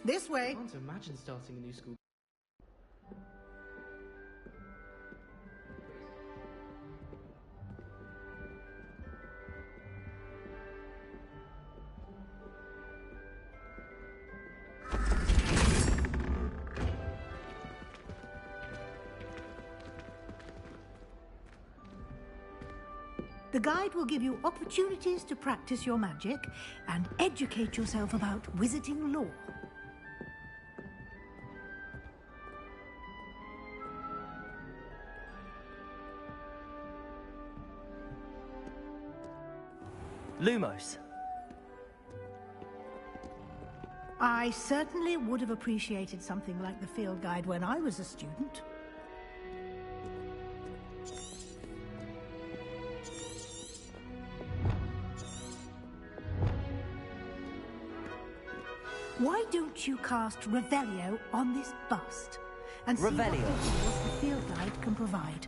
This way. I can't imagine starting a new school. The guide will give you opportunities to practice your magic and educate yourself about wizarding lore. Lumos. I certainly would have appreciated something like the field guide when I was a student. Why don't you cast Revelio on this bust and see what details the field guide can provide?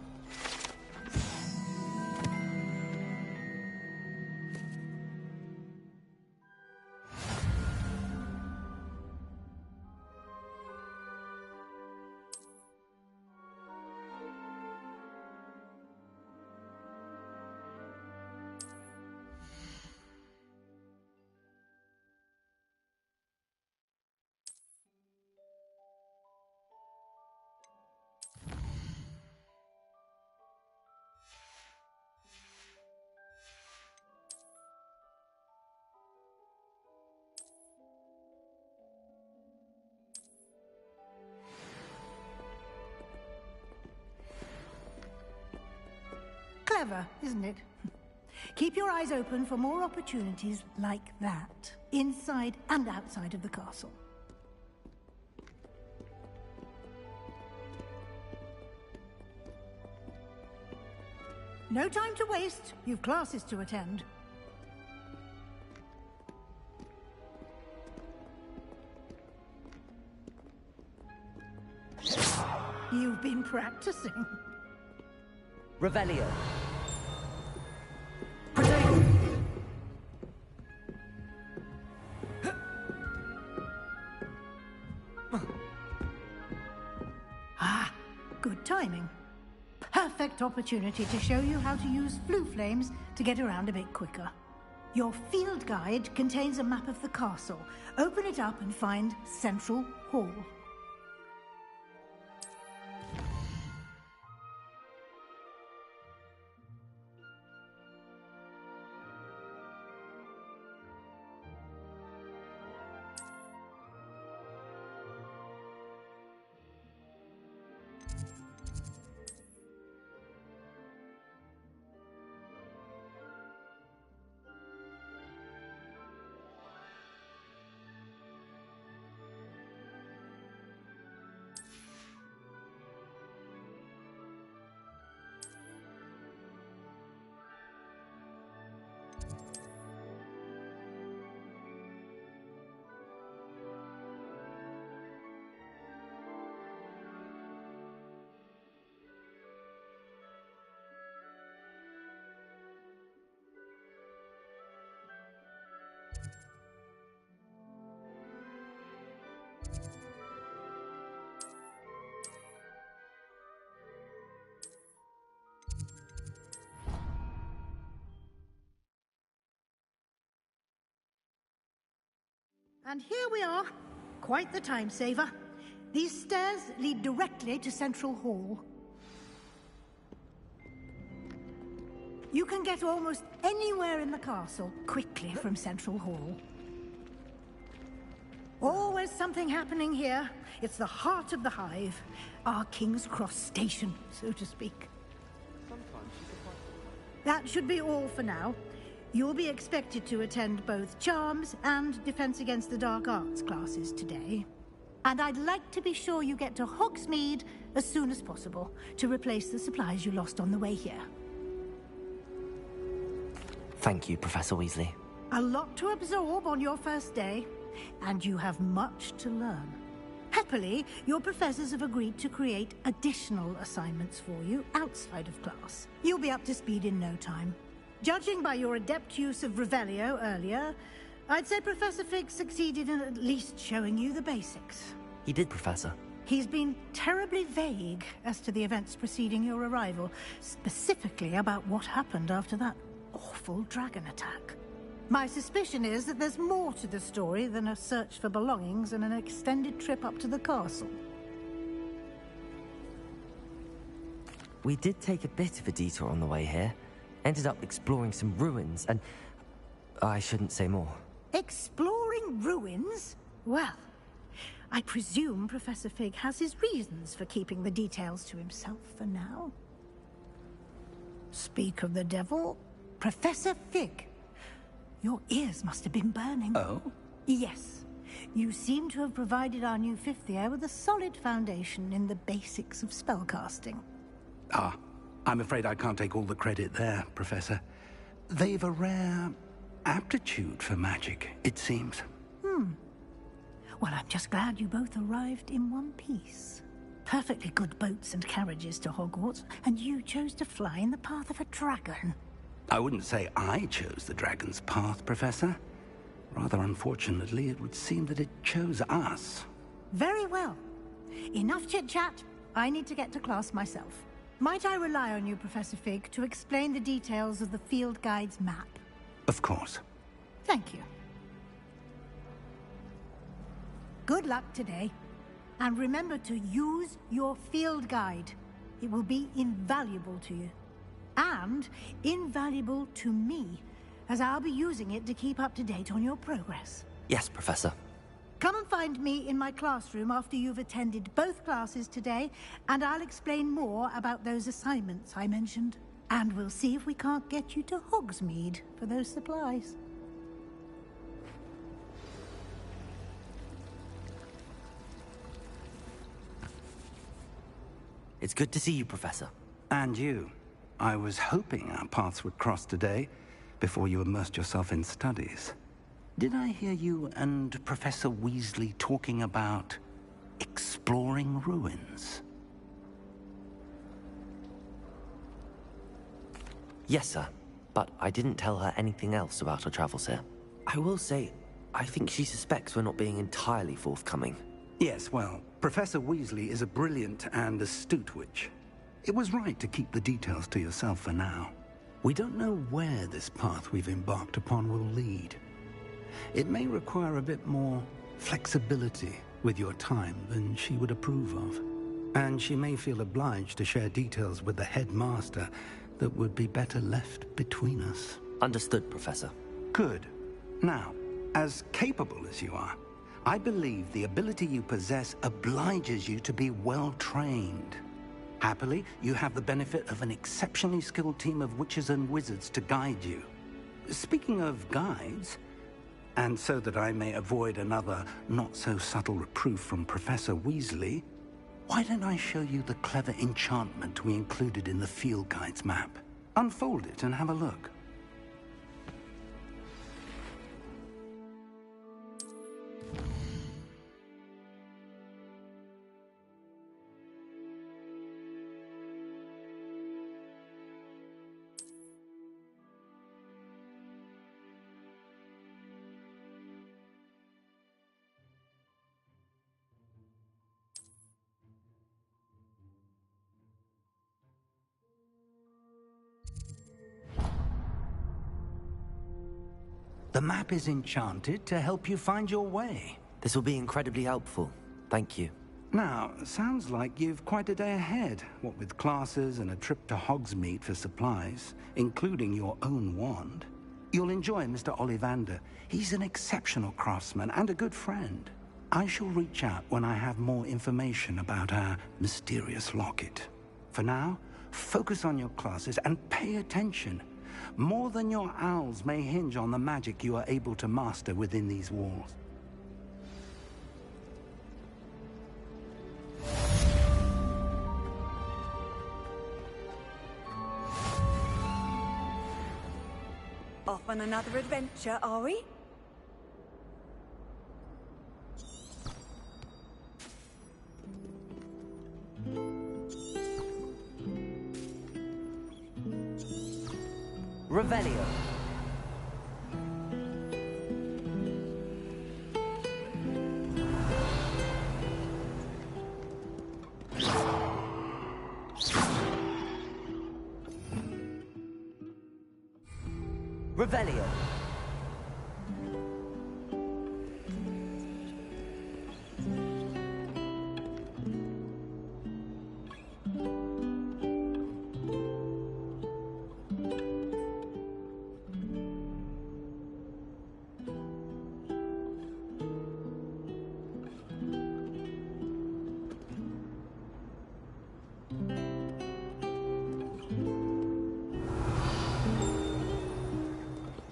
Clever, isn't it? Keep your eyes open for more opportunities like that, inside and outside of the castle. No time to waste. You've classes to attend. You've been practicing. Revelio. Ah, good timing. Perfect opportunity to show you how to use flue flames to get around a bit quicker. Your field guide contains a map of the castle. Open it up and find Central Hall. And here we are. Quite the time saver. These stairs lead directly to Central Hall. You can get almost anywhere in the castle quickly from Central Hall. Always something happening here. It's the heart of the hive. Our King's Cross station, so to speak. That should be all for now. You'll be expected to attend both Charms and Defense Against the Dark Arts classes today. And I'd like to be sure you get to Hogsmeade as soon as possible to replace the supplies you lost on the way here. Thank you, Professor Weasley. A lot to absorb on your first day, and you have much to learn. Happily, your professors have agreed to create additional assignments for you outside of class. You'll be up to speed in no time. Judging by your adept use of Revelio earlier, I'd say Professor Fig succeeded in at least showing you the basics. He did, Professor. He's been terribly vague as to the events preceding your arrival, specifically about what happened after that awful dragon attack. My suspicion is that there's more to the story than a search for belongings and an extended trip up to the castle. We did take a bit of a detour on the way here. Ended up exploring some ruins and... I shouldn't say more. Exploring ruins? Well, I presume Professor Fig has his reasons for keeping the details to himself for now. Speak of the devil, Professor Fig. Your ears must have been burning. Oh? Yes. You seem to have provided our new fifth year with a solid foundation in the basics of spellcasting. Ah, I'm afraid I can't take all the credit there, Professor. They've a rare aptitude for magic, it seems. Well, I'm just glad you both arrived in one piece. Perfectly good boats and carriages to Hogwarts, and you chose to fly in the path of a dragon. I wouldn't say I chose the dragon's path, Professor. Rather unfortunately, it would seem that it chose us. Very well. Enough chit-chat. I need to get to class myself. Might I rely on you, Professor Fig, to explain the details of the field guide's map? Of course. Thank you. Good luck today. And remember to use your field guide. It will be invaluable to you. And invaluable to me, as I'll be using it to keep up to date on your progress. Yes, Professor. Come and find me in my classroom after you've attended both classes today, and I'll explain more about those assignments I mentioned. And we'll see if we can't get you to Hogsmeade for those supplies. It's good to see you, Professor. And you. I was hoping our paths would cross today, before you immersed yourself in studies. Did I hear you and Professor Weasley talking about exploring ruins? Yes, sir. But I didn't tell her anything else about our travels here. I will say, I think she suspects we're not being entirely forthcoming. Yes, well, Professor Weasley is a brilliant and astute witch. It was right to keep the details to yourself for now. We don't know where this path we've embarked upon will lead. It may require a bit more flexibility with your time than she would approve of. And she may feel obliged to share details with the headmaster that would be better left between us. Understood, Professor. Good. Now, as capable as you are, I believe the ability you possess obliges you to be well trained. Happily, you have the benefit of an exceptionally skilled team of witches and wizards to guide you. Speaking of guides, and so that I may avoid another not-so-subtle reproof from Professor Weasley, why don't I show you the clever enchantment we included in the field guide's map? Unfold it and have a look. The map is enchanted to help you find your way. This will be incredibly helpful. Thank you. Now, sounds like you've quite a day ahead, what with classes and a trip to Hogsmeade for supplies, including your own wand. You'll enjoy Mr. Ollivander. He's an exceptional craftsman and a good friend. I shall reach out when I have more information about our mysterious locket. For now, focus on your classes and pay attention. More than your owls may hinge on the magic you are able to master within these walls. Off on another adventure, are we? Revelio. Revelio.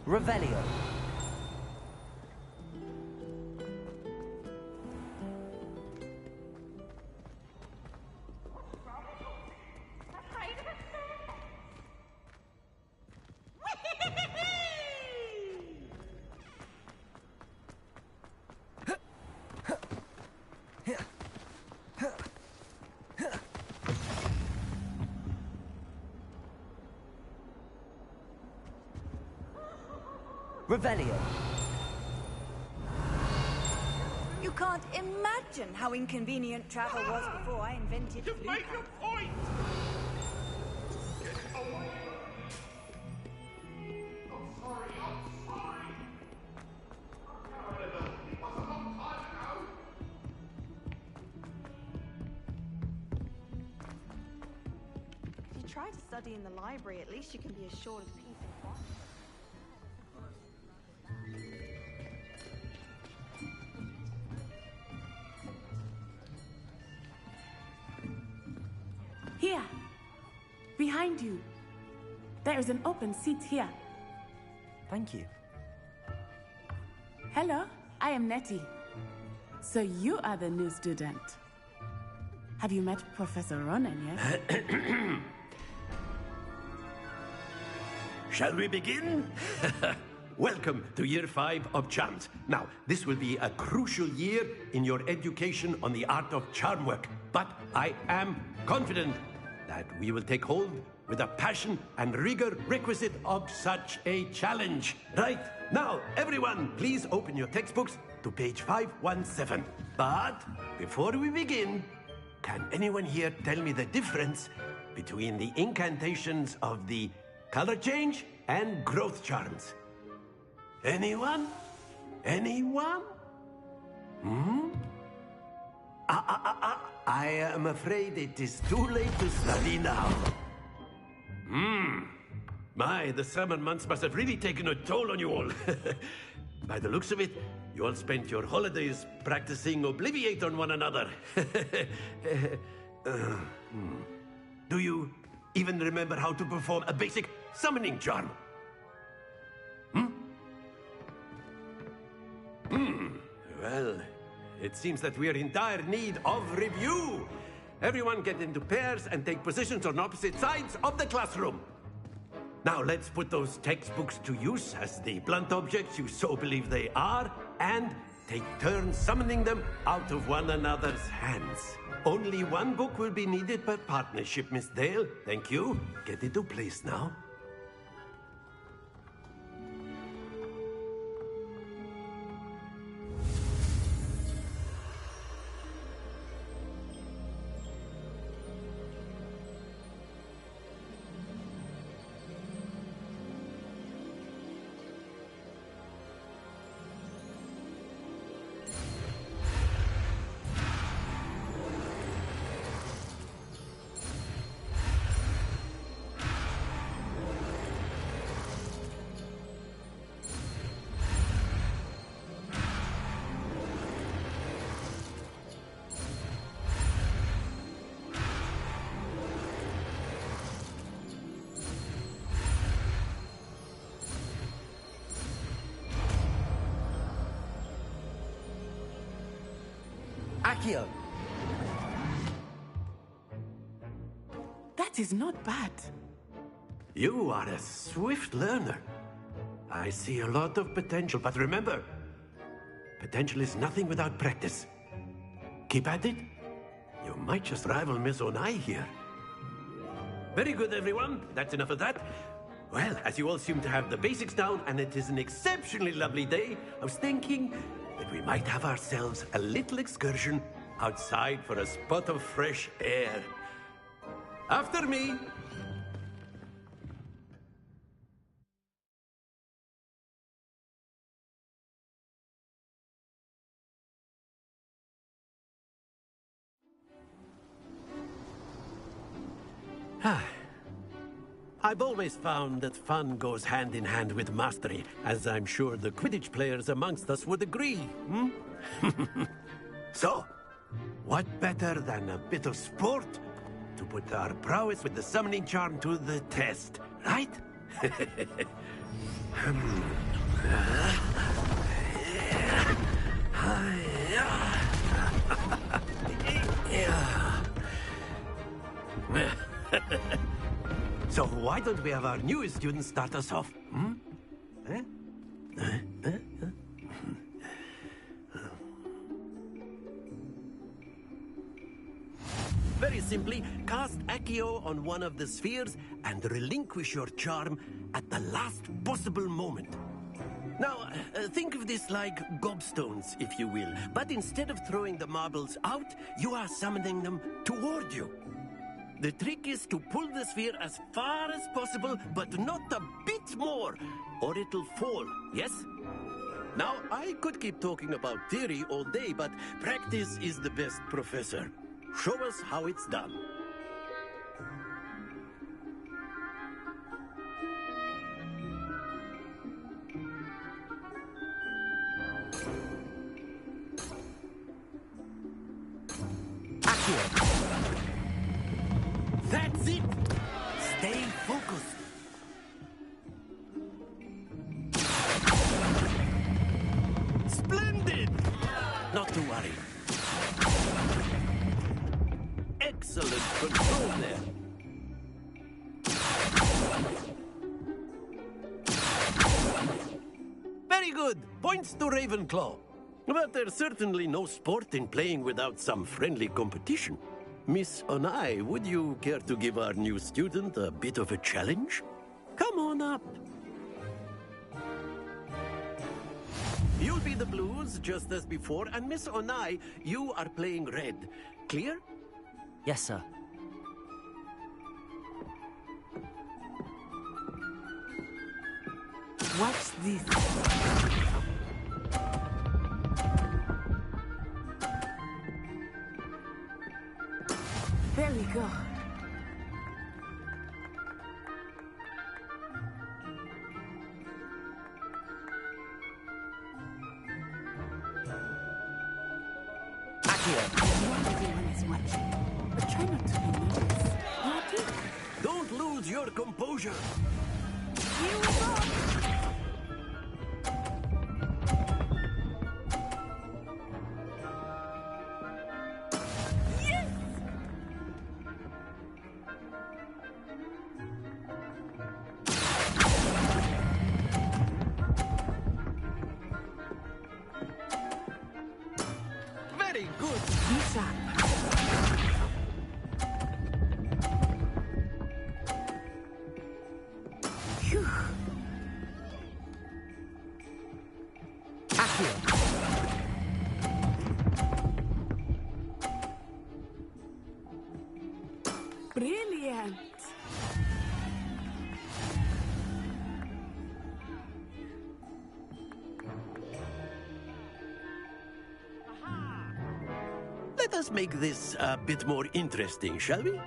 Revelio. Revelio. You can't imagine how inconvenient travel was before I invented You flu make pants. a point! Get away! I'm sorry, I'm sorry! It was a long time ago! If you try to study in the library, at least you can be assured of peace and quiet. Here, behind you. There is an open seat here. Thank you. Hello, I am Nettie. So you are the new student. Have you met Professor Ronan yet? Shall we begin? Welcome to Year 5 of Charms. Now, this will be a crucial year in your education on the art of charm work. But I am confident that we will take hold with the passion and rigor requisite of such a challenge. Right, now, everyone, please open your textbooks to page 517. But before we begin, can anyone here tell me the difference between the incantations of the color change and growth charms? Anyone? Anyone? I am afraid it is too late to study now. My, the summer months must have really taken a toll on you all. By the looks of it, you all spent your holidays practicing Obliviate on one another. Do you even remember how to perform a basic summoning charm? Well, it seems that we are in dire need of review. Everyone get into pairs and take positions on opposite sides of the classroom. Now let's put those textbooks to use as the blunt objects you so believe they are, and take turns summoning them out of one another's hands. Only one book will be needed per partnership, Miss Dale. Thank you. Get into place now. Accio. That is not bad. You are a swift learner. I see a lot of potential, but remember, potential is nothing without practice. Keep at it. You might just rival Miss Onai here. Very good, everyone. That's enough of that. Well, as you all seem to have the basics down, and it is an exceptionally lovely day, I was thinking that we might have ourselves a little excursion outside for a spot of fresh air. After me. I've always found that fun goes hand in hand with mastery, as I'm sure the Quidditch players amongst us would agree. Hmm? So, what better than a bit of sport to put our prowess with the summoning charm to the test, right? So why don't we have our newest student start us off? Hmm? Very simply, cast Accio on one of the spheres and relinquish your charm at the last possible moment. Now, think of this like gobstones, if you will. But instead of throwing the marbles out, you are summoning them toward you. The trick is to pull the sphere as far as possible, but not a bit more, or it'll fall, yes? Now, I could keep talking about theory all day, but practice is the best professor. Show us how it's done. Accio. That's it! Stay focused. Splendid! Not to worry. Excellent control there. Very good. Points to Ravenclaw. But there's certainly no sport in playing without some friendly competition. Miss Onai, would you care to give our new student a bit of a challenge? Come on up. You'll be the blues, just as before, and Miss Onai, you are playing red. Clear? Yes, sir. Watch this. There we go. Accio. Everyone is watching, but try not to be nervous. You're okay. Don't lose your composure. Here we go. Very good. Be sharp. Phew. Accio. Brilliant. Let us make this a bit more interesting, shall we?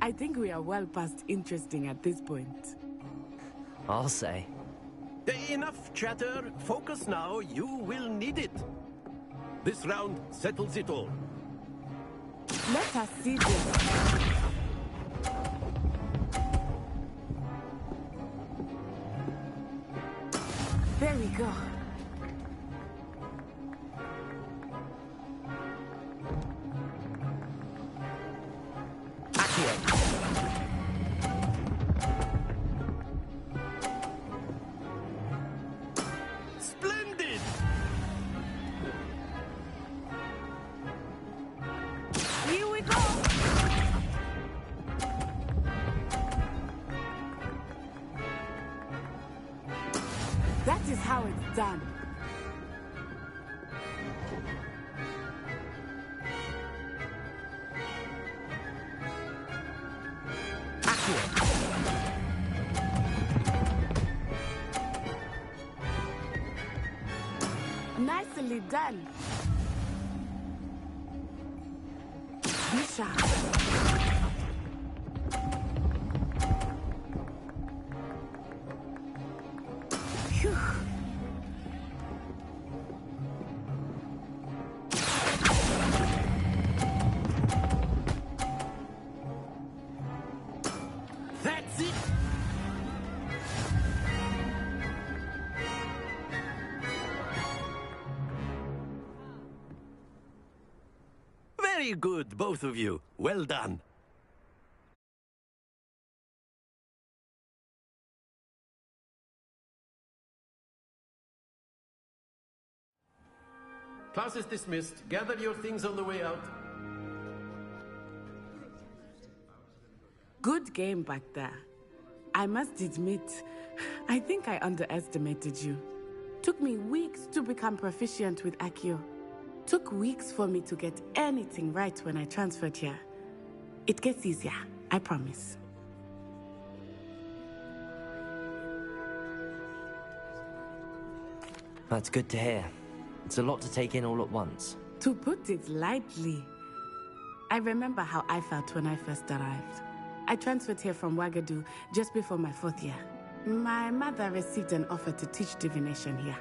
I think we are well past interesting at this point. I'll say. Enough chatter. Focus now. You will need it. This round settles it all. Let us see this. There we go. Accio. Splendid! Here we go. That is how it's done. Accio. Nicely done. Be sharp. Phew. That's it! Very good, both of you. Well done. Class is dismissed. Gather your things on the way out. Good game back there. I must admit, I think I underestimated you. Took me weeks to become proficient with Accio. Took weeks for me to get anything right when I transferred here. It gets easier, I promise. That's good to hear. It's a lot to take in all at once. To put it lightly, I remember how I felt when I first arrived. I transferred here from Ouagadougou just before my 4th year. My mother received an offer to teach divination here.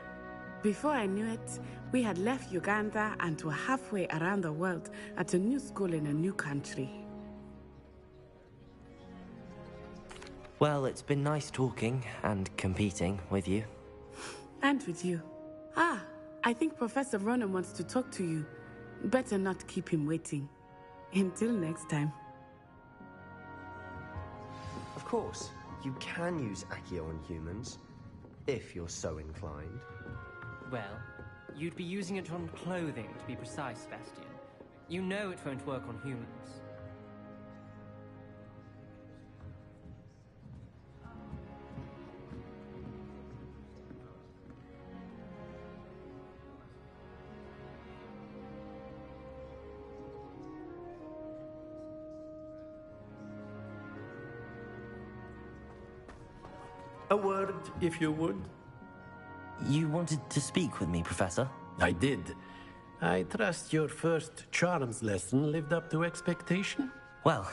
Before I knew it, we had left Uganda and were halfway around the world at a new school in a new country. Well, it's been nice talking and competing with you. And with you. Ah, I think Professor Ronan wants to talk to you. Better not keep him waiting. Until next time. Of course, you can use Accio on humans, if you're so inclined. Well, you'd be using it on clothing, to be precise, Sebastian. You know it won't work on humans. A word, if you would. You wanted to speak with me, Professor? I did. I trust your first charms lesson lived up to expectation? Well,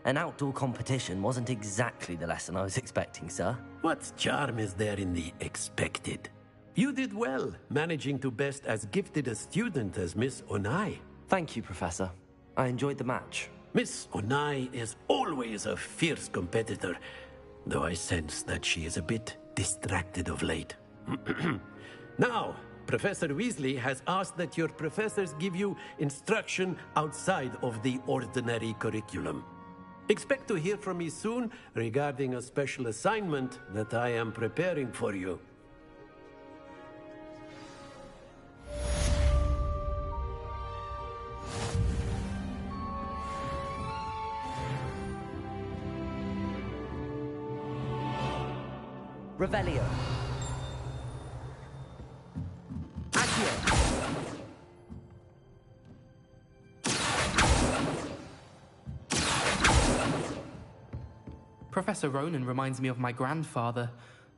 an outdoor competition wasn't exactly the lesson I was expecting, sir. What charm is there in the expected? You did well, managing to best as gifted a student as Miss Onai. Thank you, Professor. I enjoyed the match. Miss Onai is always a fierce competitor, though I sense that she is a bit distracted of late. Now, Professor Weasley has asked that your professors give you instruction outside of the ordinary curriculum. Expect to hear from me soon regarding a special assignment that I am preparing for you. Revelio. Accio. Professor Ronan reminds me of my grandfather.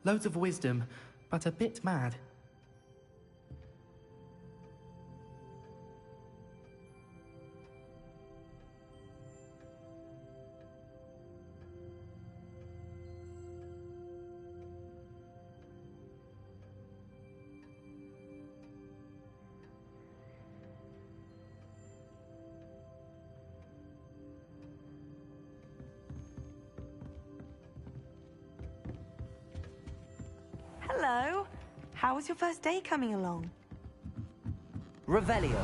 Loads of wisdom, but a bit mad. Hello. How was your first day coming along? Revelio.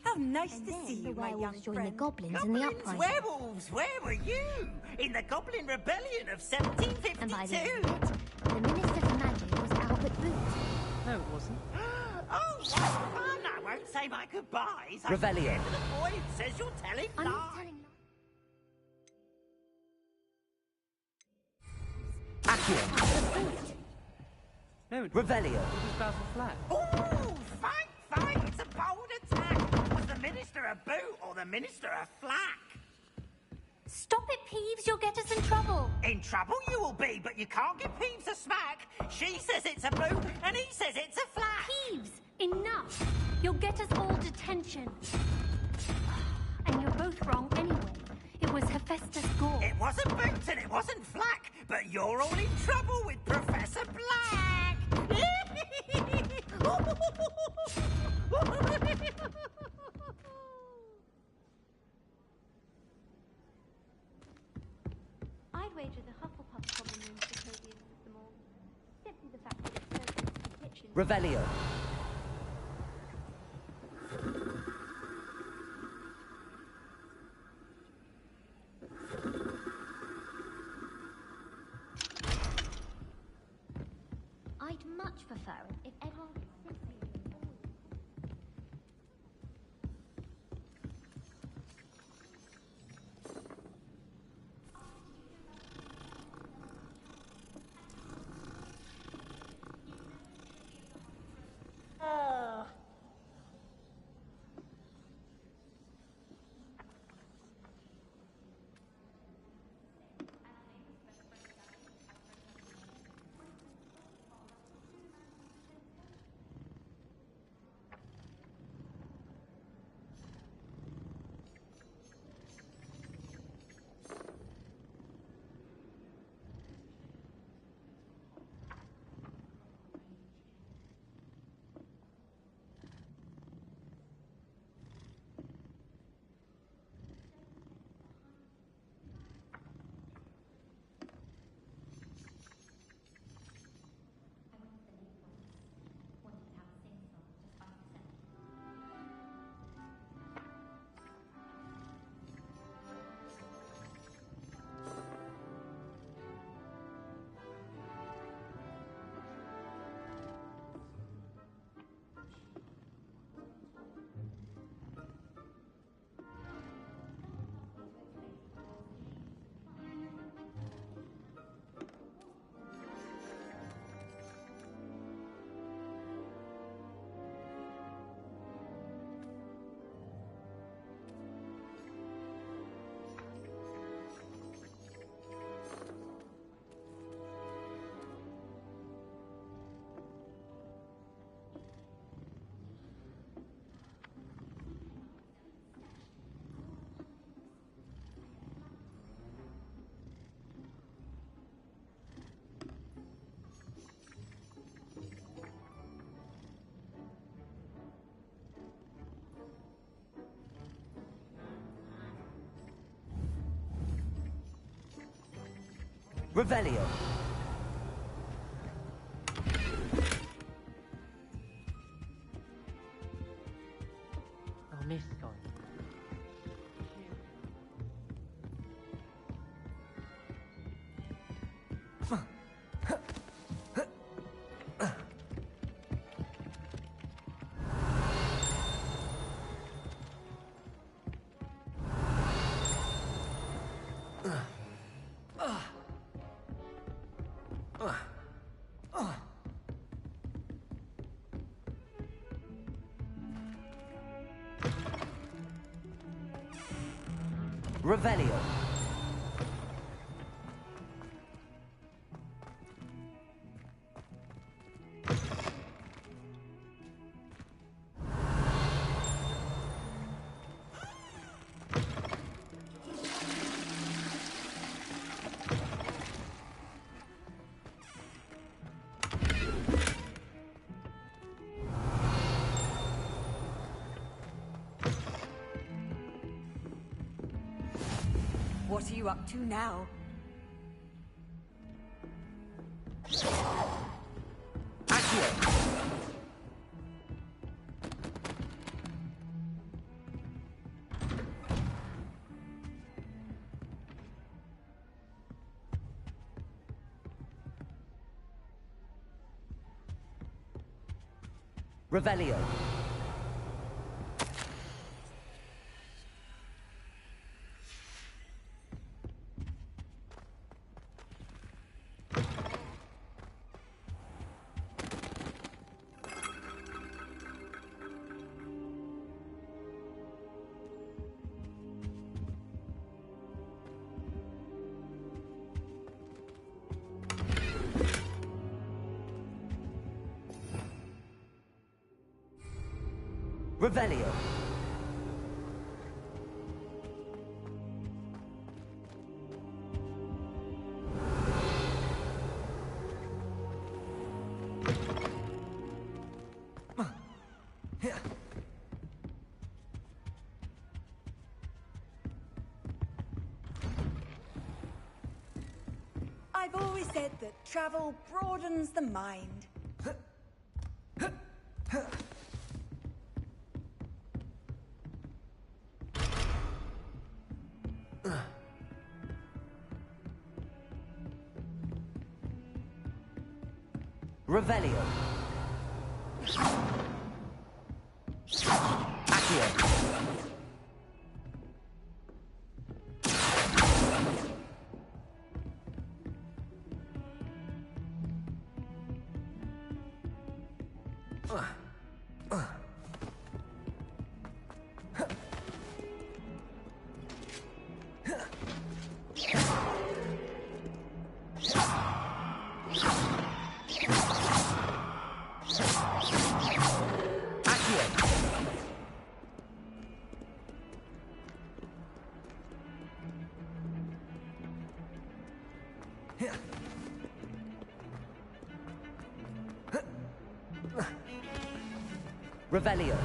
How nice to see you, my young join friend. the goblins in the uprising. Werewolves, where were you? In the Goblin Rebellion of 1752? And by the end of it, the Minister for Magic was Albert Boot. No, it wasn't. Oh, what fun! I won't say my goodbyes. I Revelio. think the void says you're telling I'm lies. not telling lies. Accio. No, it Revelio. It was Basil Flat. Ooh, fight! It's a bold attack. Was the Minister a boot or the Minister a flack? Stop it, Peeves. You'll get us in trouble. In trouble you will be, but you can't give Peeves a smack. She says it's a blue, and he says it's a flat. Peeves, enough. You'll get us all detention. And you're both wrong anyway. It was Hephaestus Gore. It wasn't Boots and it wasn't Flack, but you're all in trouble with Professor Black. I'd wager the Hufflepuff common room's the coziest of them all. Simply the fact that it's so close to the kitchen. Revelio. I'd much prefer it if everyone could simply ignore you. Revelio. Oh, Miss Scott. Revelio. What are you up to now? Revelio. Revelio. I've always said that travel broadens the mind. Revelio. Accio. Revelio.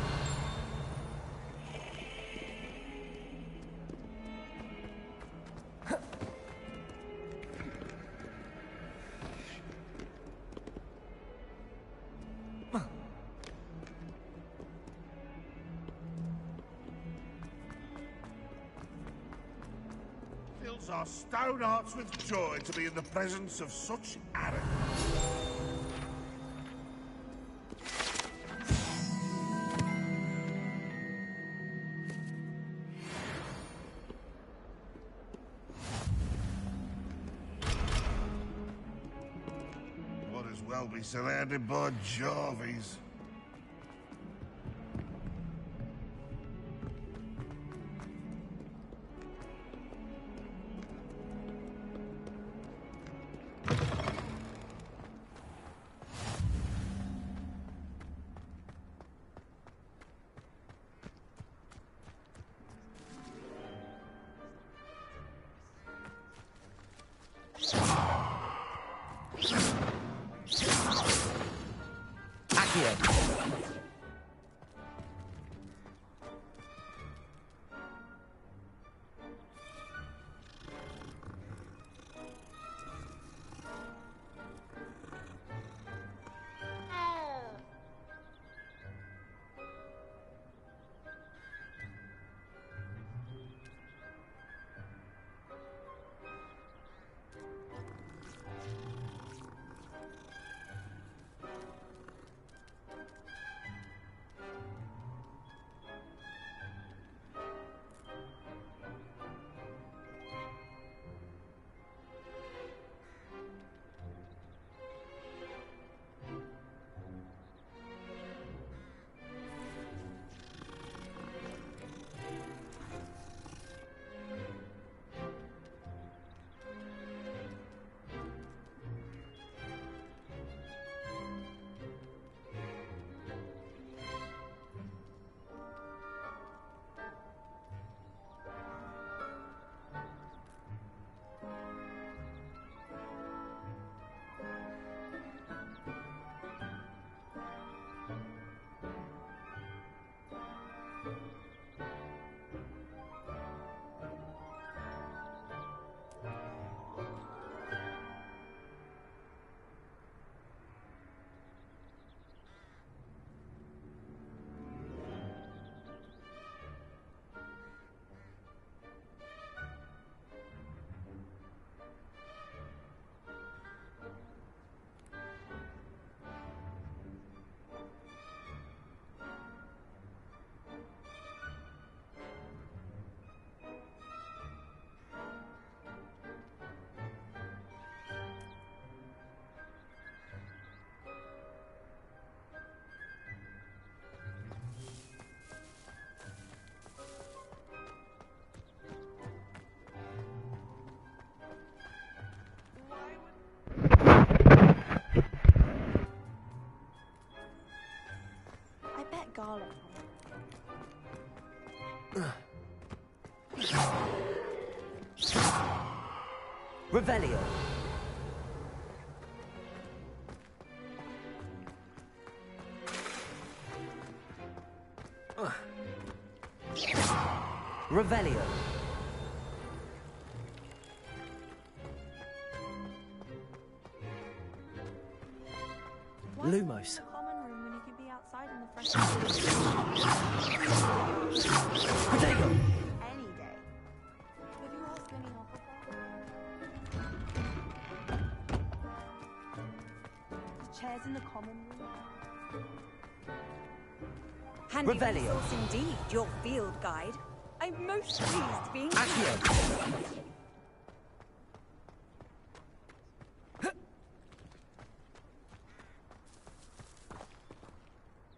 Fills our stone hearts with joy to be in the presence of such arrogance. Might as well be surrounded by Jarvies. Revelio. Revelio. Lumos. Common room when you could be outside in the fresh Protego. any day. Have you asked any Hufflepuff? The chairs in the common room. Handy Revelio. resource indeed, your field guide. I'm most pleased being Accio.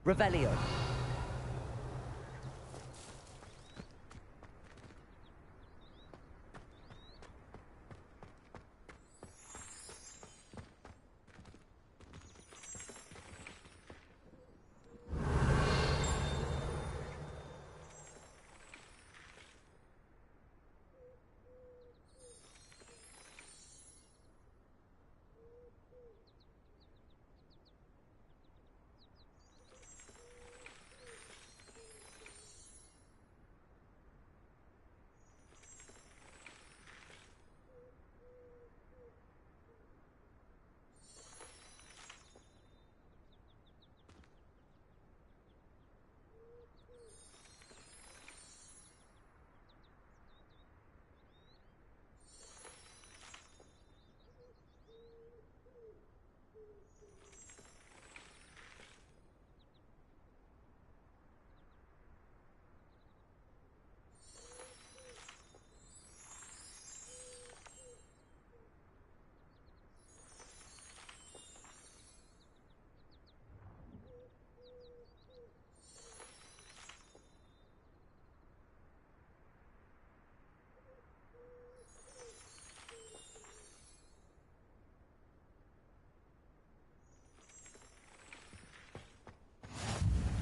Revelio.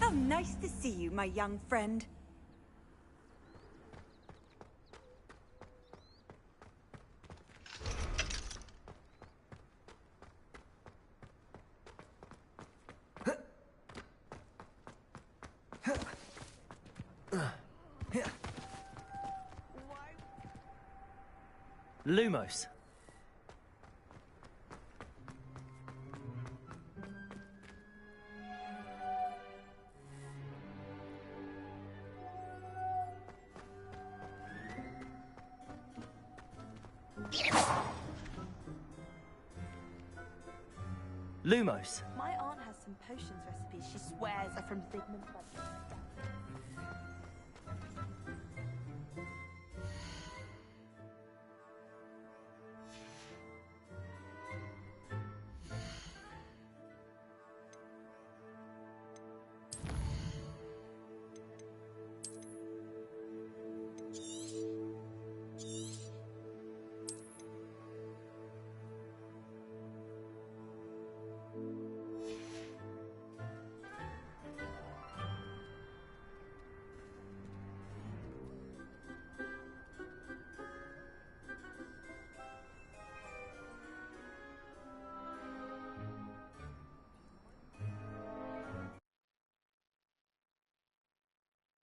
How nice to see you, my young friend. Lumos. Lumos. My aunt has some potions recipes she swears are from Figment Budget.